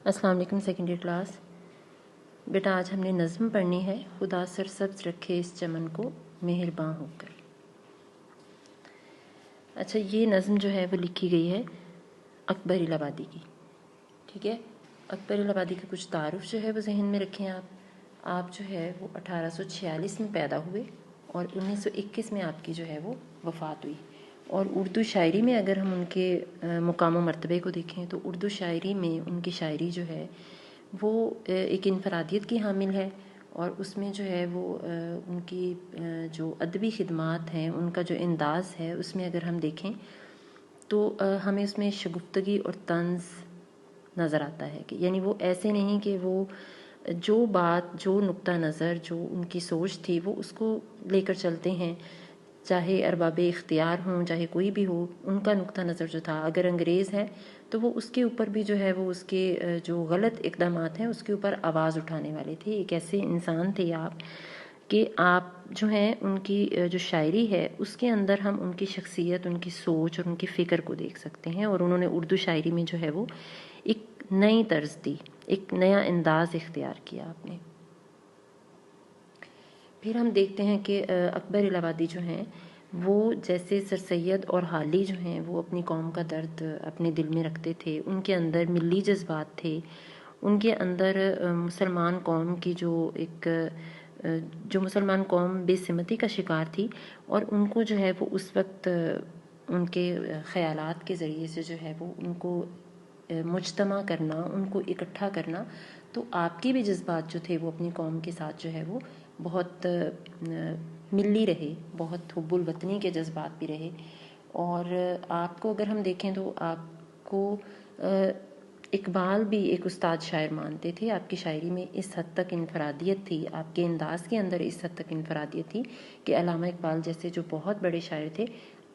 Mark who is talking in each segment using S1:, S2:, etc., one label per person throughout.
S1: السلام علیکم secondary class. بیٹا آج ہم نے نظم پڑھنی ہے. خدا سرسبز رکھے اس چمن کو مہرباں ہو کر. اچھا، یہ نظم جو ہے وہ لکھی گئی ہے اکبر الہ آبادی کی. ٹھیک ہے، اکبر الہ آبادی کا کچھ تعارف جو ہے وہ ذہن میں رکھیں. آپ جو ہے وہ 1846 میں پیدا ہوئے اور 1921 میں آپ کی جو ہے وہ وفات ہوئی. اور اردو شاعری میں اگر ہم ان کے مقام و مرتبے کو دیکھیں تو اردو شاعری میں ان کی شاعری جو ہے وہ ایک انفرادیت کی حامل ہے. اور اس میں جو ہے وہ ان کی جو ادبی خدمات ہیں، ان کا جو انداز ہے، اس میں اگر ہم دیکھیں تو ہمیں اس میں شگفتگی اور طنز نظر آتا ہے. کہ یعنی وہ ایسے نہیں کہ وہ جو بات، جو نقطہ نظر، جو ان کی سوچ تھی وہ اس کو لے کر چلتے ہیں، چاہے ارباب اختیار ہوں، چاہے کوئی بھی ہو. ان کا نقطہ نظر جو تھا، اگر انگریز ہے تو وہ اس کے اوپر بھی جو ہے وہ اس کے جو غلط اقدامات ہیں اس کے اوپر آواز اٹھانے والے تھے. ایک ایسے انسان تھے آپ کہ آپ جو ہیں ان کی جو شاعری ہے اس کے اندر ہم ان کی شخصیت، ان کی سوچ اور ان کی فکر کو دیکھ سکتے ہیں. اور انہوں نے اردو شاعری میں جو ہے وہ ایک نئی طرز دی، ایک نیا انداز اختیار کیا آپ نے. پھر ہم دیکھتے ہیں کہ اکبر الہ آبادی جو ہیں وہ جیسے سر سید اور حالی جو ہیں وہ اپنی قوم کا درد اپنے دل میں رکھتے تھے. ان کے اندر ملی جذبات تھے. ان کے اندر مسلمان قوم کی جو مسلمان قوم بے سمتی کا شکار تھی، اور ان کو جو ہے وہ اس وقت ان کے خیالات کے ذریعے سے جو ہے وہ ان کو مجتمع کرنا، ان کو اکٹھا کرنا. تو آپ کے بھی جذبات جو تھے وہ اپنی قوم کے ساتھ جو ہے وہ بہت ملی رہے، بہت حب الوطنی کے جذبات بھی رہے. اور آپ کو اگر ہم دیکھیں تو آپ کو اقبال بھی ایک استاد شاعر مانتے تھے. آپ کی شاعری میں اس حد تک انفرادیت تھی، آپ کے انداز کے اندر اس حد تک انفرادیت تھی کہ علامہ اقبال جیسے جو بہت بڑے شاعر تھے،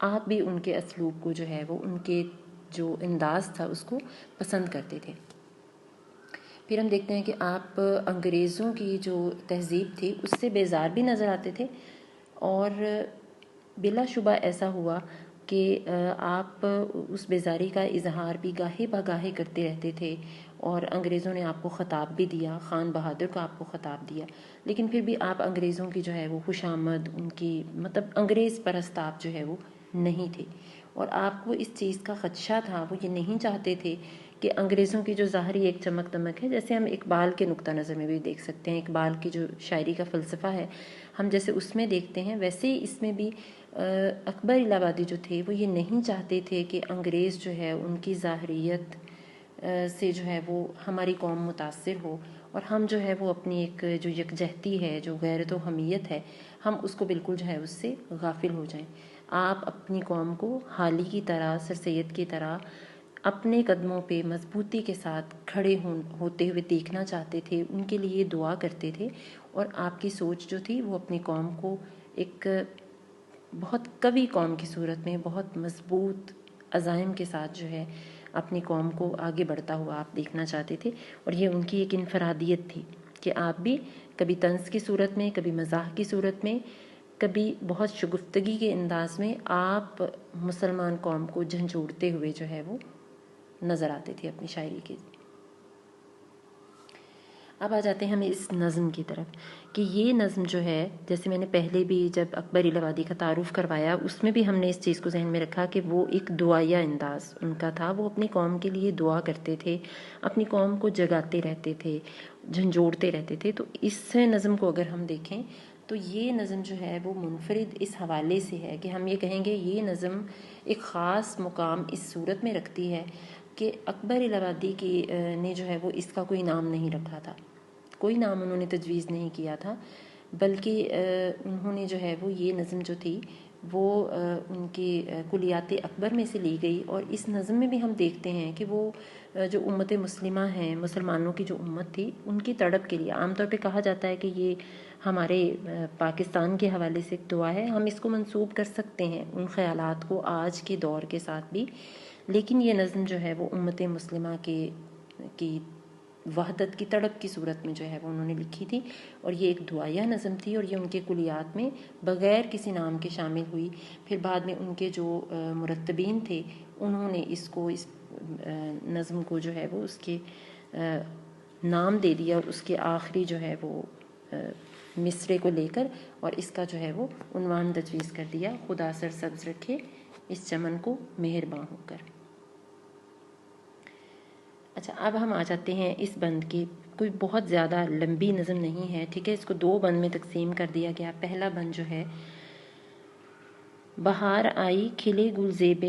S1: آپ بھی ان کے اسلوب کو جو ہے وہ ان کے جو انداز تھا اس کو پسند کرتے تھے. پھر ہم دیکھتے ہیں کہ آپ انگریزوں کی جو تہذیب تھی اس سے بیزار بھی نظر آتے تھے. اور بلا شبہ ایسا ہوا کہ آپ اس بیزاری کا اظہار بھی گاہے بگاہے کرتے رہتے تھے. اور انگریزوں نے آپ کو خطاب بھی دیا، خان بہادر کو آپ کو خطاب دیا، لیکن پھر بھی آپ انگریزوں کی جو ہے وہ خوشامد، ان کی مطلب انگریز پرست آپ جو ہے وہ نہیں تھے. اور آپ کو اس چیز کا خدشہ تھا، وہ یہ نہیں چاہتے تھے کہ انگریزوں کی جو ظاہری ایک چمک دمک ہے، جیسے ہم اقبال کے نقطہ نظر میں بھی دیکھ سکتے ہیں، اقبال کی جو شاعری کا فلسفہ ہے ہم جیسے اس میں دیکھتے ہیں، ویسے ہی اس میں بھی اکبر الہ آبادی جو تھے وہ یہ نہیں چاہتے تھے کہ انگریز جو ہے ان کی ظاہریت سے جو ہے وہ ہماری قوم متاثر ہو، اور ہم جو ہے وہ اپنی ایک جو یکجہتی ہے، جو غیرت و حمیت ہے، ہم اس کو بالکل جو ہے اس سے غافل ہو جائیں. آپ اپنی قوم کو حالی کی طرح، سر سید کی طرح اپنے قدموں پہ مضبوطی کے ساتھ کھڑے ہوتے ہوئے دیکھنا چاہتے تھے، ان کے لیے دعا کرتے تھے. اور آپ کی سوچ جو تھی وہ اپنی قوم کو ایک بہت قوی قوم کی صورت میں، بہت مضبوط عزائم کے ساتھ جو ہے اپنی قوم کو آگے بڑھتا ہوا آپ دیکھنا چاہتے تھے. اور یہ ان کی ایک انفرادیت تھی کہ آپ بھی کبھی طنز کی صورت میں، کبھی مزاح کی صورت میں، کبھی بہت شگفتگی کے انداز میں آپ مسلمان قوم کو جھنجھوڑتے ہوئے جو ہے وہ نظر آتے تھے اپنی شاعری کے. اب آ جاتے ہیں ہمیں اس نظم کی طرف کہ یہ نظم جو ہے، جیسے میں نے پہلے بھی جب اکبر الہ آبادی کا تعارف کروایا اس میں بھی ہم نے اس چیز کو ذہن میں رکھا کہ وہ ایک دعائیہ انداز ان کا تھا. وہ اپنی قوم کے لیے دعا کرتے تھے، اپنی قوم کو جگاتے رہتے تھے، جھنجھوڑتے رہتے تھے. تو اس نظم کو اگر ہم دیکھیں تو یہ نظم جو ہے وہ منفرد اس حوالے سے ہے کہ ہم یہ کہیں گے یہ نظم ایک خاص مقام اس صورت میں رکھتی ہے کہ اکبر الہ آبادی کی نے جو ہے وہ اس کا کوئی نام نہیں رکھا تھا، کوئی نام انہوں نے تجویز نہیں کیا تھا، بلکہ انہوں نے جو ہے وہ یہ نظم جو تھی وہ ان کی کلیات اکبر میں سے لی گئی. اور اس نظم میں بھی ہم دیکھتے ہیں کہ وہ جو امت مسلمہ ہیں، مسلمانوں کی جو امت تھی، ان کی تڑپ کے لیے عام طور پہ کہا جاتا ہے کہ یہ ہمارے پاکستان کے حوالے سے ایک دعا ہے. ہم اس کو منسوب کر سکتے ہیں ان خیالات کو آج کے دور کے ساتھ بھی، لیکن یہ نظم جو ہے وہ امت مسلمہ کی وحدت کی تڑپ کی صورت میں جو ہے وہ انہوں نے لکھی تھی. اور یہ ایک دعائیہ نظم تھی اور یہ ان کے کلیات میں بغیر کسی نام کے شامل ہوئی. پھر بعد میں ان کے جو مرتبین تھے انہوں نے اس نظم کو جو ہے وہ اس کے نام دے دیا اور اس کے آخری جو ہے وہ مصرے کو لے کر اور اس کا جو ہے وہ عنوان تجویز کر دیا، خدا سرسبز رکھے اس چمن کو مہرباں ہو کر۔ اچھا، اب ہم آ جاتے ہیں اس بند کی، کوئی بہت زیادہ لمبی نظم نہیں ہے، ٹھیک ہے، اس کو 2 بند میں تقسیم کر دیا گیا۔ پہلا بند جو ہے، بہار آئی کھلے گل زیب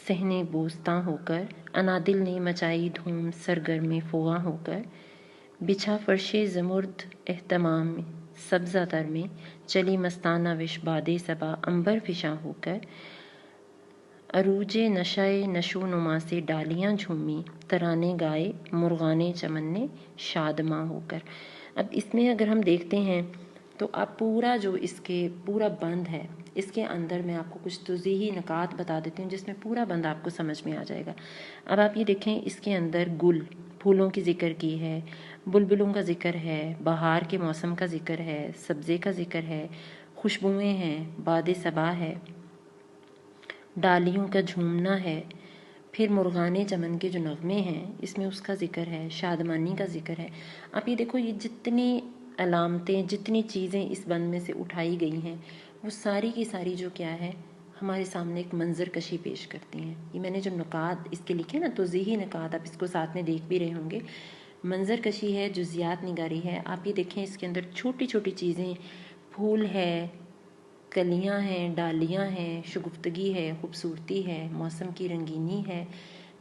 S1: صحن بوستاں ہو کر، انادل نے مچائی دھوم سرگرم فغاں ہو کر، بچھا فرش زمرد اہتمام سبزہ تر میں، چلی مستانہ وش باد صبا عنبر فشاں ہو کر، عروج نشۂ نشو نما سے ڈالیاں جھومی، ترانے گائے مرغان چمن نے شادماں ہو کر۔ اب اس میں اگر ہم دیکھتے ہیں تو اب پورا جو اس کے پورا بند ہے، اس کے اندر میں آپ کو کچھ توضیحی نکات بتا دیتی ہوں جس میں پورا بند آپ کو سمجھ میں آ جائے گا۔ اب آپ یہ دیکھیں، اس کے اندر گل پھولوں کی ذکر کی ہے، بلبلوں کا ذکر ہے، بہار کے موسم کا ذکر ہے، سبزے کا ذکر ہے، خوشبوئیں ہیں، باد صبا ہے، ڈالیوں کا جھومنا ہے، پھر مرغان چمن کے جو نغمے ہیں اس میں اس کا ذکر ہے، شادمانی کا ذکر ہے۔ آپ یہ دیکھو، یہ جتنی علامتیں، جتنی چیزیں اس بند میں سے اٹھائی گئی ہیں وہ ساری کی ساری جو کیا ہے، ہمارے سامنے ایک منظر کشی پیش کرتی ہیں۔ یہ میں نے جو نکات اس کے لکھے نا، توضیحی نکات، آپ اس کو ساتھ میں دیکھ بھی رہے ہوں گے۔ منظر کشی ہے، جزیات نگاری ہے۔ آپ یہ دیکھیں، اس کے اندر چھوٹی چھوٹی چیزیں، پھول ہے، کلیاں ہیں، ڈالیاں ہیں، شگفتگی ہے، خوبصورتی ہے، موسم کی رنگینی ہے،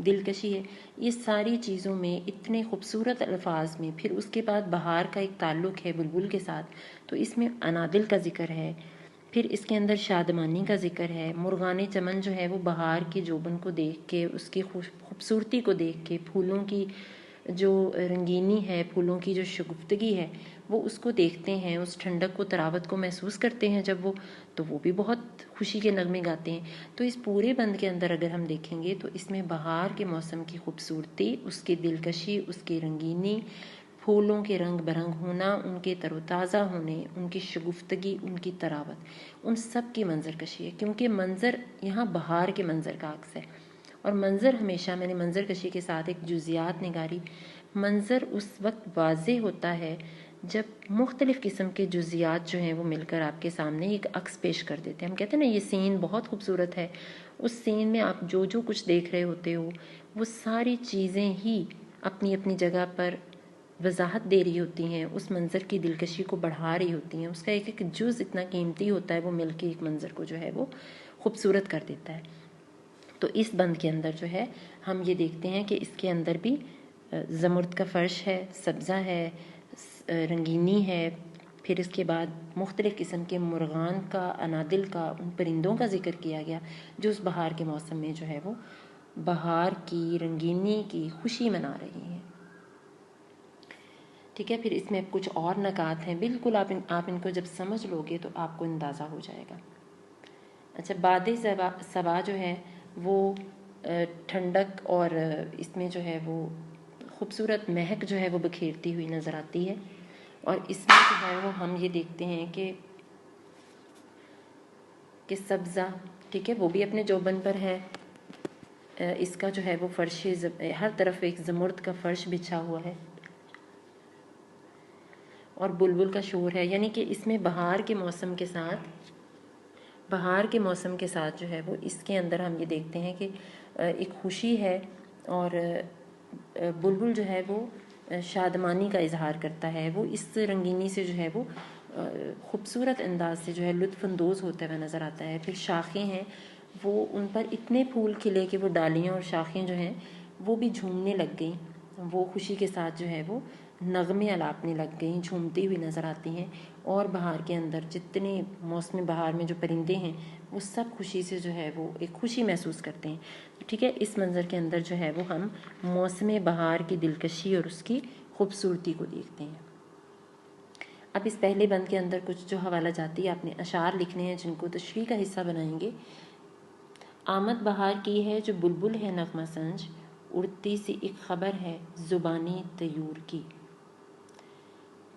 S1: دلکشی ہے، یہ ساری چیزوں میں اتنے خوبصورت الفاظ میں پھر اس کے بعد بہار کا ایک تعلق ہے بلبل کے ساتھ، تو اس میں انادل کا ذکر ہے، پھر اس کے اندر شادمانی کا ذکر ہے، مرغان چمن جو ہے وہ بہار کے جوبن کو دیکھ کے، اس کی خوبصورتی کو دیکھ کے، پھولوں کی جو رنگینی ہے، پھولوں کی جو شگفتگی ہے، وہ اس کو دیکھتے ہیں، اس ٹھنڈک کو، تراوت کو محسوس کرتے ہیں جب وہ بھی بہت خوشی کے نغمے گاتے ہیں۔ تو اس پورے بند کے اندر اگر ہم دیکھیں گے تو اس میں بہار کے موسم کی خوبصورتی، اس کی دلکشی، اس کی رنگینی، پھولوں کے رنگ برنگ ہونا، ان کے تر و تازہ ہونے، ان کی شگفتگی، ان کی تراوت، ان سب کی منظر کشی ہے، کیونکہ منظر یہاں بہار کے منظر کا عکس ہے۔ اور منظر ہمیشہ، میں نے منظر کشی کے ساتھ ایک جزیات نگاری، منظر اس وقت واضح ہوتا ہے جب مختلف قسم کے جزیات جو ہیں وہ مل کر آپ کے سامنے ایک عکس پیش کر دیتے ہیں۔ ہم کہتے ہیں نا، یہ سین بہت خوبصورت ہے، اس سین میں آپ جو جو کچھ دیکھ رہے ہوتے ہو وہ ساری چیزیں ہی اپنی اپنی جگہ پر وضاحت دے رہی ہوتی ہیں، اس منظر کی دلکشی کو بڑھا رہی ہوتی ہیں، اس کا ایک ایک جز اتنا قیمتی ہوتا ہے، وہ مل کے ایک منظر کو جو ہے وہ خوبصورت کر دیتا ہے۔ تو اس بند کے اندر جو ہے ہم یہ دیکھتے ہیں کہ اس کے اندر بھی زمرد کا فرش ہے، سبزہ ہے، رنگینی ہے، پھر اس کے بعد مختلف قسم کے مرغان کا، انادل کا، ان پرندوں کا ذکر کیا گیا جو اس بہار کے موسم میں جو ہے وہ بہار کی رنگینی کی خوشی منا رہی ہیں۔ ٹھیک ہے، پھر اس میں کچھ اور نکات ہیں، بالکل آپ ان کو جب سمجھ لو گے تو آپ کو اندازہ ہو جائے گا۔ اچھا، باد صبا جو ہے وہ ٹھنڈک اور اس میں جو ہے وہ خوبصورت مہک جو ہے وہ بکھیرتی ہوئی نظر آتی ہے، اور اس میں جو ہے وہ ہم یہ دیکھتے ہیں کہ سبزہ، ٹھیک ہے، وہ بھی اپنے جوبن پر ہے، اس کا جو ہے وہ فرش، ہر طرف ایک زمرد کا فرش بچھا ہوا ہے، اور بلبل کا شور ہے، یعنی کہ اس میں بہار کے موسم کے ساتھ جو ہے وہ اس کے اندر ہم یہ دیکھتے ہیں کہ ایک خوشی ہے، اور بلبل جو ہے وہ شادمانی کا اظہار کرتا ہے، وہ اس رنگینی سے جو ہے وہ خوبصورت انداز سے جو ہے لطف اندوز ہوتا ہوا نظر آتا ہے۔ پھر شاخیں ہیں، وہ ان پر اتنے پھول کھلے کہ وہ ڈالیاں اور شاخیں جو ہیں وہ بھی جھومنے لگ گئیں، وہ خوشی کے ساتھ جو ہے وہ نغمے الاپنے لگ گئیں، جھومتی ہوئی نظر آتی ہیں، اور بہار کے اندر جتنے موسم بہار میں جو پرندے ہیں وہ سب خوشی سے جو ہے وہ ایک خوشی محسوس کرتے ہیں۔ ٹھیک ہے، اس منظر کے اندر جو ہے وہ ہم موسم بہار کی دلکشی اور اس کی خوبصورتی کو دیکھتے ہیں۔ اب اس پہلے بند کے اندر کچھ جو حوالہ جاتی آپ نے اشعار لکھنے ہیں جن کو تشریح کا حصہ بنائیں گے۔ آمد بہار کی ہے جو بلبل ہے نغمہ سنج، اڑتی سی ایک خبر ہے زبانی طیور کی۔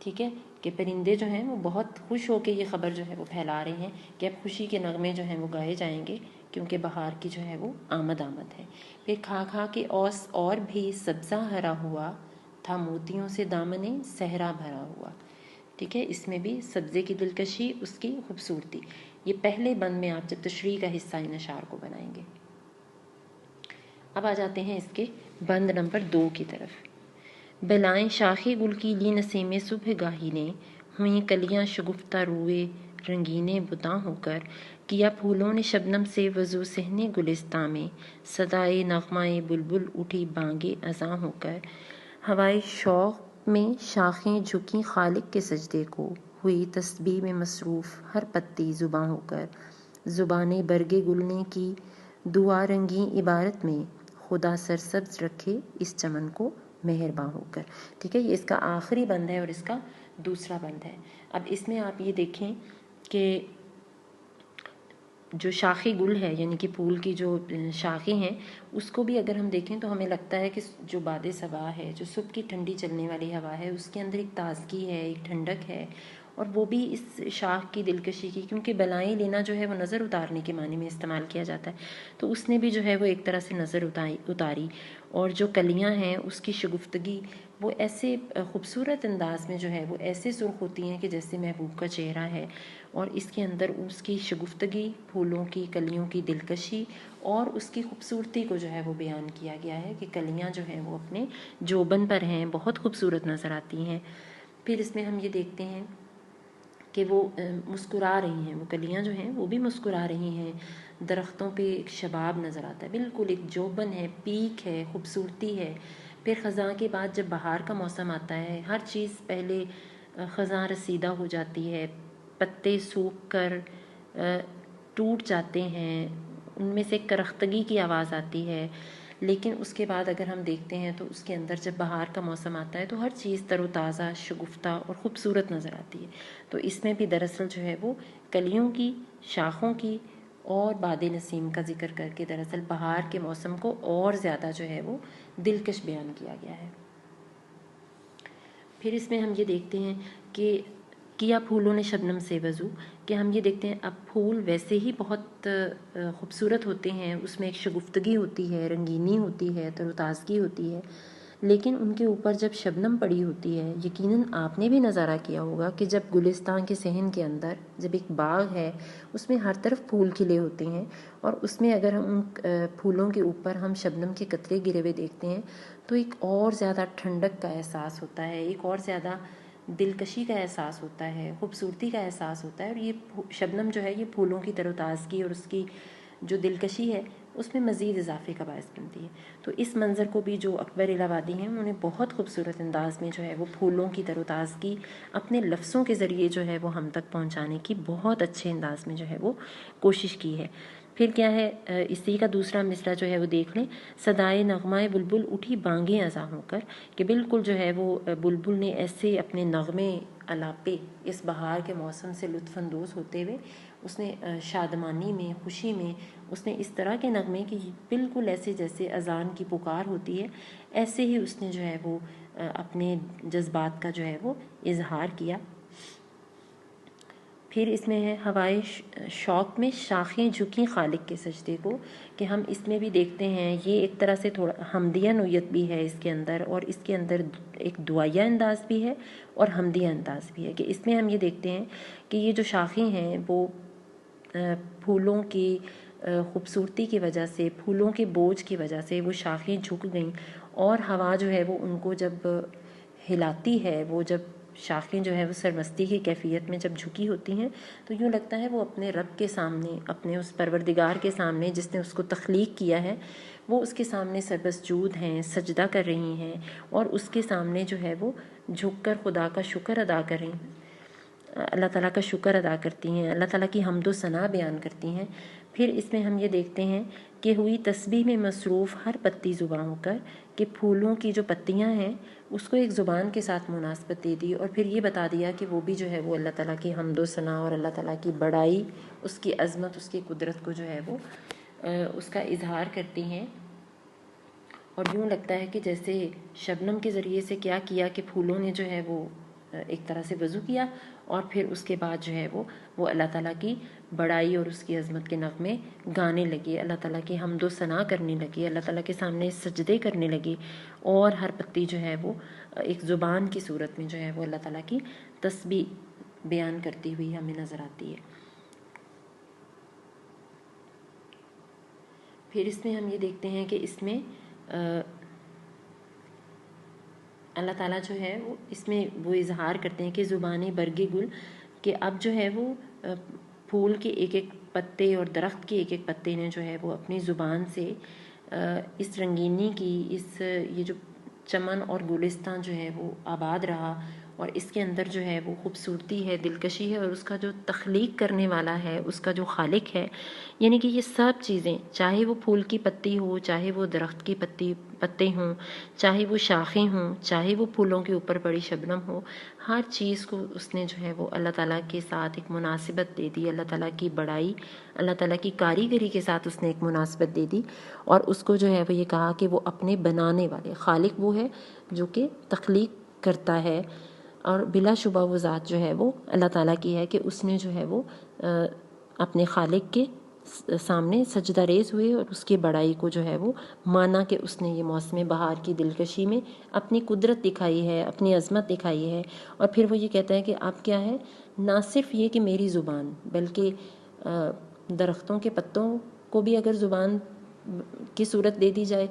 S1: ٹھیک ہے، کہ پرندے جو ہیں وہ بہت خوش ہو کے یہ خبر جو ہے وہ پھیلا رہے ہیں کہ اب خوشی کے نغمے جو ہیں وہ گائے جائیں گے، کیونکہ بہار کی جو ہے وہ آمد ہے۔ پھر کھا کھا کے اوس اور بھی سبزہ ہرا ہوا، تھا موتیوں سے دامنے صحرا بھرا ہوا. ٹھیک ہے، اس میں بھی سبزے کی دلکشی، اس کی خوبصورتی. یہ پہلے بند میں آپ جب تشریح کا حصہ ان اشعار کو بنائیں گے. اب آ جاتے ہیں اس کے بند نمبر 2 کی طرف. بلائیں شاخ گل کی لی نسیم صبح گاہی نے، ہوئیں کلیاں شگفتہ روئے رنگینے بتاں ہو کر. کیا پھولوں نے شبنم سے وضو صحن گلستاں میں، صدائے نغمہ بلبل اٹھی بانگے اذاں ہو کر. ہوائے شوق میں شاخیں جھکیں خالق کے سجدے کو، ہوئی تسبیح میں مصروف ہر پتی زباں ہو کر. زبانیں برگ گل نے کی دعا رنگیں عبارت میں، خدا سرسبز رکھے اس چمن کو مہرباں ہو کر. ٹھیک ہے، یہ اس کا آخری بند ہے اور اس کا دوسرا بند ہے. اب اس میں آپ یہ دیکھیں کہ جو شاخ گل ہے یعنی کہ پھول کی جو شاخیں ہیں، اس کو بھی اگر ہم دیکھیں تو ہمیں لگتا ہے کہ جو باد صبا ہے، جو صبح کی ٹھنڈی چلنے والی ہوا ہے، اس کے اندر ایک تازگی ہے، ایک ٹھنڈک ہے. اور وہ بھی اس شاخ کی دلکشی کی، کیونکہ بلائیں لینا جو ہے وہ نظر اتارنے کے معنی میں استعمال کیا جاتا ہے، تو اس نے بھی جو ہے وہ ایک طرح سے نظر اتاری. اور جو کلیاں ہیں اس کی شگفتگی وہ ایسے خوبصورت انداز میں جو ہے وہ ایسے سرخ ہوتی ہیں کہ جیسے محبوب کا چہرہ ہے. اور اس کے اندر اس کی شگفتگی، پھولوں کی کلیوں کی دلکشی اور اس کی خوبصورتی کو جو ہے وہ بیان کیا گیا ہے کہ کلیاں جو ہیں وہ اپنے جوبن پر ہیں، بہت خوبصورت نظر آتی ہیں. پھر اس میں ہم یہ دیکھتے ہیں کہ وہ مسکرا رہی ہیں، وہ کلیاں جو ہیں وہ بھی مسکرا رہی ہیں. درختوں پہ ایک شباب نظر آتا ہے، بالکل ایک جوبن ہے، پیک ہے، خوبصورتی ہے. پھر خزاں کے بعد جب بہار کا موسم آتا ہے، ہر چیز پہلے خزاں رسیدہ ہو جاتی ہے، پتے سوکھ کر ٹوٹ جاتے ہیں، ان میں سے کرختگی کی آواز آتی ہے. لیکن اس کے بعد اگر ہم دیکھتے ہیں تو اس کے اندر جب بہار کا موسم آتا ہے تو ہر چیز تر و تازہ، شگفتہ اور خوبصورت نظر آتی ہے. تو اس میں بھی دراصل جو ہے وہ کلیوں کی، شاخوں کی اور باد نسیم کا ذکر کر کے دراصل بہار کے موسم کو اور زیادہ جو ہے وہ دلکش بیان کیا گیا ہے. پھر اس میں ہم یہ دیکھتے ہیں کہ کیا پھولوں نے شبنم سے وضو، کہ ہم یہ دیکھتے ہیں اب پھول ویسے ہی بہت خوبصورت ہوتے ہیں، اس میں ایک شگفتگی ہوتی ہے، رنگینی ہوتی ہے، تر و تازگی ہوتی ہے. لیکن ان کے اوپر جب شبنم پڑی ہوتی ہے، یقیناً آپ نے بھی نظارہ کیا ہوگا کہ جب گلستان کے صحن کے اندر جب ایک باغ ہے، اس میں ہر طرف پھول کھلے ہوتے ہیں، اور اس میں اگر ہم پھولوں کے اوپر ہم شبنم کے قطرے گرے ہوئے دیکھتے ہیں تو ایک اور زیادہ ٹھنڈک کا احساس ہوتا ہے، ایک اور زیادہ دلکشی کا احساس ہوتا ہے، خوبصورتی کا احساس ہوتا ہے. اور یہ شبنم جو ہے یہ پھولوں کی تر و تازگی اور اس کی جو دلکشی ہے اس میں مزید اضافے کا باعث بنتی ہے. تو اس منظر کو بھی جو اکبر الہوادی ہیں انہوں نے بہت خوبصورت انداز میں جو ہے وہ پھولوں کی تر و تازگی اپنے لفظوں کے ذریعے جو ہے وہ ہم تک پہنچانے کی بہت اچھے انداز میں جو ہے وہ کوشش کی ہے. پھر کیا ہے، اسی کا دوسرا مصرع جو ہے وہ دیکھ لیں. صدائے نغمہ بلبل اٹھی بانگیں اذاں ہو کر، کہ بالکل جو ہے وہ بلبل نے ایسے اپنے نغمے الاپے اس بہار کے موسم سے لطف اندوز ہوتے ہوئے اس نے شادمانی میں، خوشی میں اس نے اس طرح کے نغمے کی بالکل ایسے جیسے اذان کی پکار ہوتی ہے، ایسے ہی اس نے جو ہے وہ اپنے جذبات کا جو ہے وہ اظہار کیا. پھر اس میں ہے ہوائے شوق میں شاخیں جھکیں خالق کے سجدے کو، کہ ہم اس میں بھی دیکھتے ہیں یہ ایک طرح سے تھوڑا حمدیہ نوعیت بھی ہے اس کے اندر، اور اس کے اندر ایک دعائیہ انداز بھی ہے اور حمدیہ انداز بھی ہے. کہ اس میں ہم یہ دیکھتے ہیں کہ یہ جو شاخیں ہیں وہ پھولوں کی خوبصورتی کی وجہ سے، پھولوں کے بوجھ کی وجہ سے وہ شاخیں جھک گئیں، اور ہوا جو ہے وہ ان کو جب ہلاتی ہے، وہ جب شاخیں جو ہے وہ سرمستی کی کیفیت میں جب جھکی ہوتی ہیں تو یوں لگتا ہے وہ اپنے رب کے سامنے، اپنے اس پروردگار کے سامنے جس نے اس کو تخلیق کیا ہے، وہ اس کے سامنے سربسجود ہیں، سجدہ کر رہی ہیں، اور اس کے سامنے جو ہے وہ جھک کر خدا کا شکر ادا کر رہی ہیں، اللہ تعالیٰ کا شکر ادا کرتی ہیں، اللہ تعالیٰ کی حمد و ثنا بیان کرتی ہیں. پھر اس میں ہم یہ دیکھتے ہیں کہ ہوئی تسبیح میں مصروف ہر پتی زباں ہو کر، کہ پھولوں کی جو پتیاں ہیں اس کو ایک زبان کے ساتھ مناسبت دے دی، اور پھر یہ بتا دیا کہ وہ بھی جو ہے وہ اللہ تعالیٰ کی حمد و ثنا اور اللہ تعالیٰ کی بڑائی، اس کی عظمت، اس کی قدرت کو جو ہے وہ اس کا اظہار کرتی ہیں. اور یوں لگتا ہے کہ جیسے شبنم کے ذریعے سے کیا کیا کہ پھولوں نے جو ہے وہ ایک طرح سے وضو کیا، اور پھر اس کے بعد جو ہے وہ اللہ تعالیٰ کی بڑائی اور اس کی عظمت کے نغمے گانے لگی، اللہ تعالیٰ کی حمد و ثنا کرنے لگی، اللہ تعالیٰ کے سامنے سجدے کرنے لگی، اور ہر پتی جو ہے وہ ایک زبان کی صورت میں جو ہے وہ اللہ تعالیٰ کی تسبیح بیان کرتی ہوئی ہمیں نظر آتی ہے۔ پھر اس میں ہم یہ دیکھتے ہیں کہ اس میں اللہ تعالیٰ جو ہے وہ اس میں وہ اظہار کرتے ہیں کہ زبان برگ گل، کہ اب جو ہے وہ پھول کے ایک ایک پتے اور درخت کے ایک ایک پتے نے جو ہے وہ اپنی زبان سے اس رنگینی کی، یہ جو چمن اور گلستان جو ہے وہ آباد رہا، اور اس کے اندر جو ہے وہ خوبصورتی ہے، دلکشی ہے، اور اس کا جو تخلیق کرنے والا ہے، اس کا جو خالق ہے، یعنی کہ یہ سب چیزیں، چاہے وہ پھول کی پتی ہو، چاہے وہ درخت کی پتے ہوں، چاہے وہ شاخیں ہوں، چاہے وہ پھولوں کے اوپر پڑی شبنم ہو، ہر چیز کو اس نے جو ہے وہ اللہ تعالیٰ کے ساتھ ایک مناسبت دے دی، اللہ تعالیٰ کی بڑائی، اللہ تعالیٰ کی کاریگری کے ساتھ اس نے ایک مناسبت دے دی، اور اس کو جو ہے وہ یہ کہا کہ وہ اپنے بنانے والے خالق وہ ہے جو کہ تخلیق کرتا ہے، اور بلا شبہ وہ ذات جو ہے وہ اللہ تعالیٰ کی ہے کہ اس نے جو ہے وہ اپنے خالق کے سامنے سجدہ ریز ہوئے اور اس کی بڑائی کو جو ہے وہ مانا کہ اس نے یہ موسم بہار کی دلکشی میں اپنی قدرت دکھائی ہے، اپنی عظمت دکھائی ہے، اور پھر وہ یہ کہتا ہے کہ اب کیا ہے، نہ صرف یہ کہ میری زبان، بلکہ درختوں کے پتوں کو بھی اگر زبان کی صورت دے دی جائے،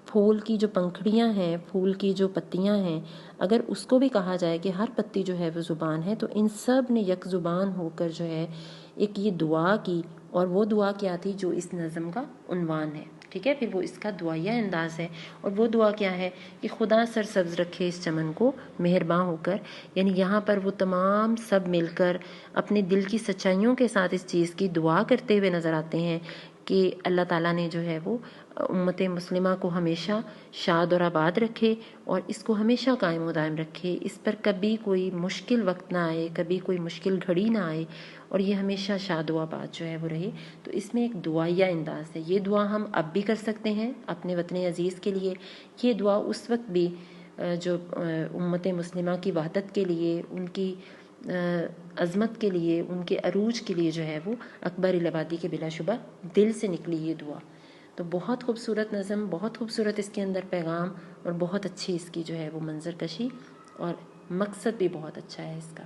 S1: پھول کی جو پنکھڑیاں ہیں، پھول کی جو پتیاں ہیں، اگر اس کو بھی کہا جائے کہ ہر پتی جو ہے وہ زبان ہے، تو ان سب نے یک زبان ہو کر جو ہے ایک یہ دعا کی، اور وہ دعا کیا تھی جو اس نظم کا عنوان ہے، ٹھیک ہے، پھر وہ اس کا دعائیہ انداز ہے، اور وہ دعا کیا ہے کہ خدا سرسبز رکھے اس چمن کو مہرباں ہو کر، یعنی یہاں پر وہ تمام سب مل کر اپنے دل کی سچائیوں کے ساتھ اس چیز کی دعا کرتے ہوئے نظر آتے ہیں کہ اللہ تعالیٰ نے جو ہے وہ امت مسلمہ کو ہمیشہ شاد اور آباد رکھے، اور اس کو ہمیشہ قائم و دائم رکھے، اس پر کبھی کوئی مشکل وقت نہ آئے، کبھی کوئی مشکل گھڑی نہ آئے، اور یہ ہمیشہ شاد و آباد جو ہے وہ رہے۔ تو اس میں ایک دعائیہ انداز ہے، یہ دعا ہم اب بھی کر سکتے ہیں اپنے وطن عزیز کے لیے، یہ دعا اس وقت بھی جو امت مسلمہ کی وحدت کے لیے، ان کی عظمت کے لیے، ان کے عروج کے لیے جو ہے وہ اکبر الآبادی کے بلا شبہ دل سے نکلی یہ دعا۔ تو بہت خوبصورت نظم، بہت خوبصورت اس کے اندر پیغام، اور بہت اچھی اس کی جو ہے وہ منظر کشی، اور مقصد بھی بہت اچھا ہے اس کا۔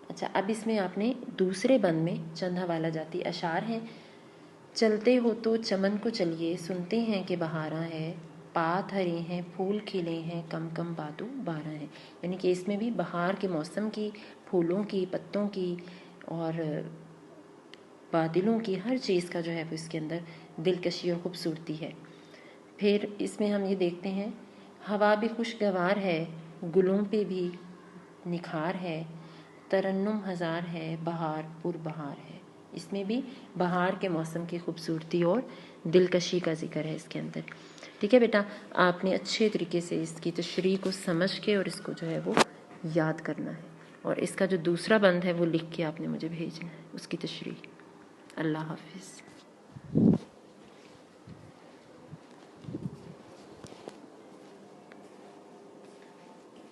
S1: اچھا، اب اس میں آپ نے دوسرے بند میں چند حوالہ جاتی اشعار ہیں۔ چلتے ہو تو چمن کو چلیے، سنتے ہیں کہ بہاراں ہے، پات ہرے ہیں، پھول کھلے ہیں، کم کم بادو باراں ہیں، یعنی کہ اس میں بھی بہار کے موسم کی، پھولوں کی، پتوں کی اور بادلوں کی، ہر چیز کا جو ہے وہ اس کے اندر دلکشی اور خوبصورتی ہے۔ پھر اس میں ہم یہ دیکھتے ہیں، ہوا بھی خوشگوار ہے، گلوں پہ بھی نکھار ہے، ترنم ہزار ہے، بہار پر بہار ہے، اس میں بھی بہار کے موسم کی خوبصورتی اور دلکشی کا ذکر ہے اس کے اندر۔ ٹھیک ہے بیٹا، آپ نے اچھے طریقے سے اس کی تشریح کو سمجھ کے اور اس کو جو ہے وہ یاد کرنا ہے، اور اس کا جو دوسرا بند ہے وہ لکھ کے آپ نے مجھے بھیجنا ہے اس کی تشریح۔ اللہ حافظ۔